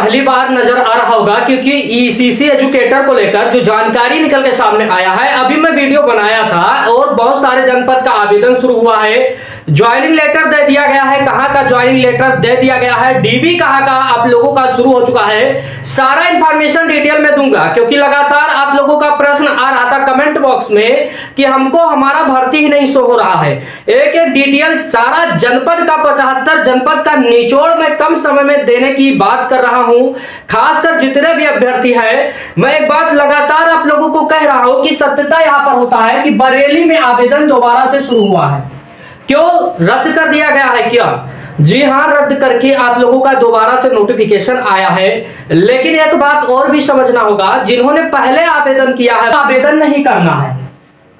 पहली बार नजर आ रहा होगा, क्योंकि ईसीसी एजुकेटर को लेकर जो जानकारी निकल के सामने आया है, अभी मैं वीडियो बनाया था और बहुत सारे जनपद का आवेदन शुरू हुआ है, ज्वाइनिंग लेटर दे दिया गया है, कहां का ज्वाइनिंग लेटर दे दिया गया है, डीबी कहां का आप लोगों का शुरू हो चुका है। सारा इंफॉर्मेशन डिटेल में दूंगा, क्योंकि लगातार आप लोगों का प्रश्न आ रहा था कमेंट बॉक्स में कि हमको हमारा भर्ती ही नहीं शो हो रहा है। एक एक डिटेल सारा जनपद का 75 जनपद का निचोड़ में कम समय में देने की बात कर रहा हूं। खासकर जितने भी अभ्यर्थी हैं, मैं एक बात लगातार आप लोगों को कह रहा हूं कि सत्यता यहां पर होता है कि बरेली में आवेदन दोबारा से शुरू हुआ है। क्यों रद्द कर दिया गया है? क्या? जी हां, रद्द करके आप लोगों का दोबारा से नोटिफिकेशन आया है। लेकिन एक बात और भी समझना होगा, जिन्होंने पहले आवेदन किया है आवेदन नहीं करना है।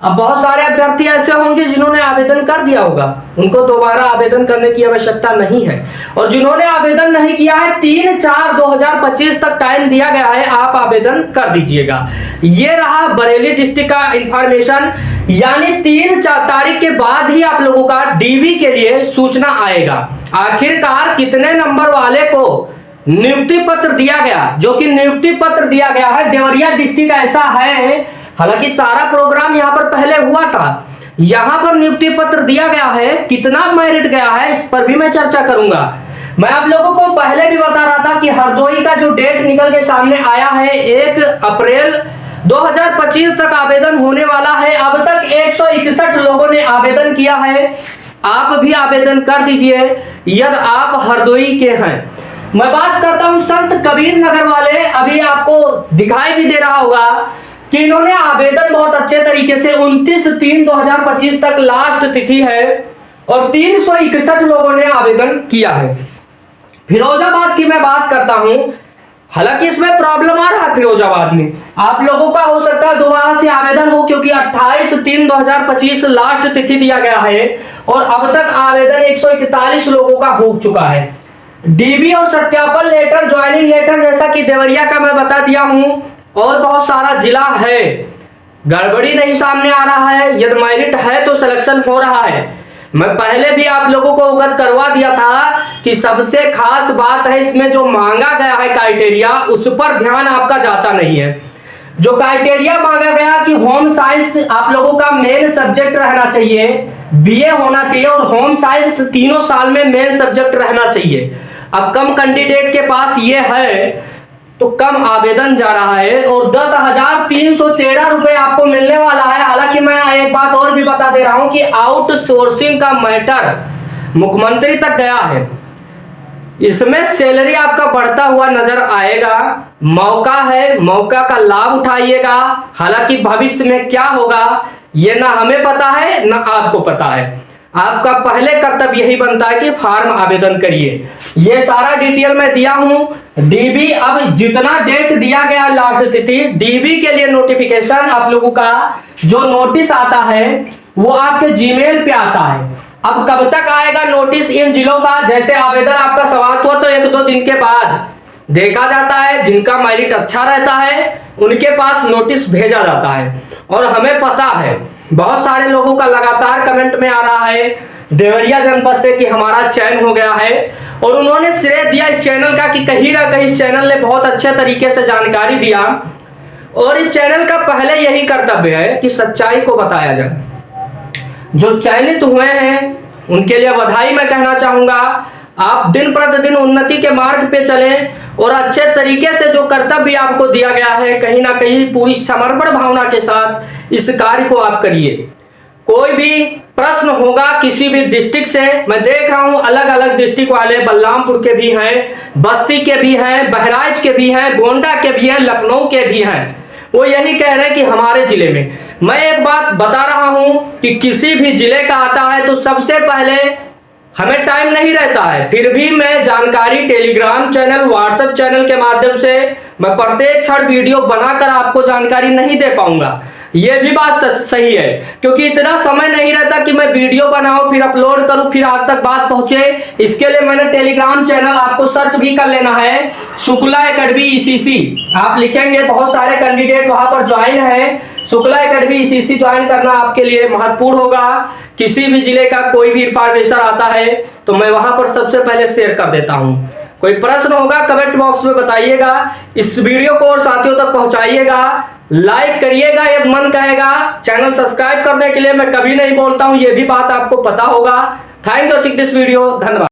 अब बहुत सारे अभ्यर्थी ऐसे होंगे जिन्होंने आवेदन कर दिया होगा, उनको दोबारा आवेदन करने की आवश्यकता नहीं है। और जिन्होंने आवेदन नहीं किया है, 3/4/2025 तक टाइम दिया गया है, आप आवेदन कर दीजिएगा। ये रहा बरेली डिस्ट्रिक्ट का इंफॉर्मेशन। यानी 3 तारीख के बाद ही आप लोगों का डीबी के लिए सूचना आएगा। आखिरकार कितने नंबर वाले को नियुक्ति पत्र दिया गया, जो कि नियुक्ति पत्र दिया गया है देवरिया डिस्ट्रिक्ट ऐसा है। हालांकि सारा प्रोग्राम यहां पर पहले हुआ था, यहां पर नियुक्ति पत्र दिया गया है, कितना मेरिट गया है इस पर भी मैं चर्चा करूंगा। मैं आप लोगों को पहले भी बता रहा था कि हरदोई का जो डेट निकल के सामने आया है 1 अप्रैल 2025 तक आवेदन होने वाला है। अब तक 161 लोगों ने आवेदन किया है। आप भी आवेदन कर दीजिए यदि आप हरदोई के हैं। मैं बात करता हूं संत कबीर नगर वाले, अभी आपको दिखाई भी दे रहा होगा कि इन्होंने आवेदन बहुत अच्छे तरीके से 29/3/2025 तक लास्ट तिथि है और 361 लोगों ने आवेदन किया है। फिरोजाबाद की मैं बात करता हूं, हालांकि इसमें प्रॉब्लम आ रहा है फिरोजाबाद में। आप लोगों का हो सकता है दोबारा से आवेदन हो, क्योंकि 28/3/2025 लास्ट तिथि दिया गया है और अब तक आवेदन 141 लोगों का हो चुका है। डीबी और सत्यापन लेटर, ज्वाइनिंग लेटर जैसा कि देवरिया का मैं बता दिया हूं, और बहुत सारा जिला है। गड़बड़ी नहीं सामने आ रहा है, यदि मेरिट है तो सिलेक्शन हो रहा है। मैं पहले भी आप लोगों को अवगत करवा दिया था कि सबसे खास बात है इसमें जो मांगा गया है क्राइटेरिया, उस पर ध्यान आपका जाता नहीं है। जो क्राइटेरिया मांगा गया कि होम साइंस आप लोगों का मेन सब्जेक्ट रहना चाहिए, बीए होना चाहिए और होम साइंस तीनों साल में मेन सब्जेक्ट रहना चाहिए। अब कम कैंडिडेट के पास ये है तो कम आवेदन जा रहा है और 10,313 रुपए आपको मिलने वाला है। हालांकि मैं एक बात और भी बता दे रहा हूं कि आउटसोर्सिंग का मैटर मुख्यमंत्री तक गया है, इसमें सैलरी आपका बढ़ता हुआ नजर आएगा। मौका है, मौका का लाभ उठाइएगा। हालांकि भविष्य में क्या होगा ये ना हमें पता है ना आपको पता है। आपका पहले कर्तव्य यही बनता है कि फॉर्म आवेदन करिए। ये सारा डिटेल मैं दिया हूं। डीबी अब जितना डेट दिया गया लास्ट तिथि, डीबी के लिए नोटिफिकेशन आप लोगों का जो नोटिस आता है वो आपके जीमेल पे आता है। अब कब तक आएगा नोटिस इन जिलों का? जैसे आवेदन आपका समाप्त हुआ तो 1-2 दिन के बाद देखा जाता है, जिनका मेरिट अच्छा रहता है उनके पास नोटिस भेजा जाता है। और हमें पता है बहुत सारे लोगों का लगातार कमेंट में आ रहा है देवरिया जनपद से कि हमारा चयन हो गया है, और उन्होंने श्रेय दिया इस चैनल का कि कहीं ना कहीं इस चैनल ने बहुत अच्छे तरीके से जानकारी दिया। और इस चैनल का पहले यही कर्तव्य है कि सच्चाई को बताया जाए। जो चयनित हुए हैं उनके लिए बधाई मैं कहना चाहूंगा। आप दिन प्रतिदिन उन्नति के मार्ग पे चलें और अच्छे तरीके से जो कर्तव्य आपको दिया गया है कहीं ना कहीं पूरी समर्पण भावना के साथ इस कार्य को आप करिए। कोई भी प्रश्न होगा किसी भी डिस्ट्रिक्ट से, मैं देख रहा हूं अलग अलग डिस्ट्रिक्ट वाले, बलरामपुर के भी हैं, बस्ती के भी हैं, बहराइच के भी हैं, गोंडा के भी हैं, लखनऊ के भी हैं, वो यही कह रहे हैं कि हमारे जिले में। मैं एक बात बता रहा हूं कि किसी भी जिले का आता है तो सबसे पहले हमें टाइम नहीं रहता है, फिर भी मैं जानकारी टेलीग्राम चैनल, व्हाट्सएप चैनल के माध्यम से मैं प्रत्येक क्षण वीडियो बनाकर आपको जानकारी नहीं दे पाऊंगा। ये भी बात सही है, क्योंकि इतना समय नहीं रहता कि मैं वीडियो बनाऊं फिर अपलोड करूं फिर आप तक बात पहुंचे। इसके लिए मैंने टेलीग्राम चैनल, आपको सर्च भी कर लेना है, शुक्ला एकेडमी ईसीसी आप लिखेंगे, बहुत सारे कैंडिडेट वहां पर ज्वाइन है। शुक्ला एकेडमी ईसीसी ज्वाइन करना आपके लिए महत्वपूर्ण होगा। किसी भी जिले का कोई भी इंफॉर्मेशन आता है तो मैं वहां पर सबसे पहले शेयर कर देता हूं। कोई प्रश्न होगा कमेंट बॉक्स में बताइएगा। इस वीडियो को और साथियों तक पहुंचाइएगा, लाइक करिएगा यदि मन कहेगा। चैनल सब्सक्राइब करने के लिए मैं कभी नहीं बोलता हूं, यह भी बात आपको पता होगा। Thank you watching this video, धन्यवाद।